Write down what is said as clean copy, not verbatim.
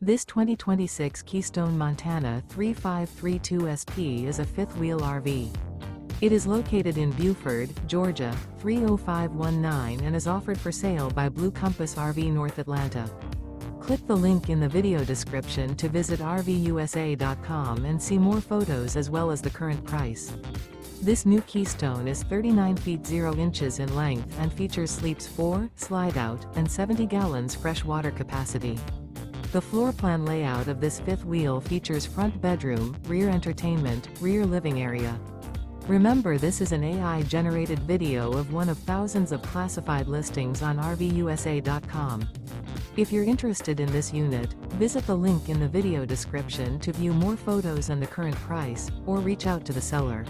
This 2026 Keystone Montana 3532 SP is a fifth-wheel RV. It is located in Buford, Georgia, 30519 and is offered for sale by Blue Compass RV North Atlanta. Click the link in the video description to visit RVUSA.com and see more photos as well as the current price. This new Keystone is 39 feet 0 inches in length and features sleeps 4, slide-out, and 70 gallons fresh water capacity. The floor plan layout of this fifth wheel features front bedroom, rear entertainment, rear living area. Remember, this is an AI-generated video of one of thousands of classified listings on RVUSA.com. If you're interested in this unit, visit the link in the video description to view more photos and the current price, or reach out to the seller.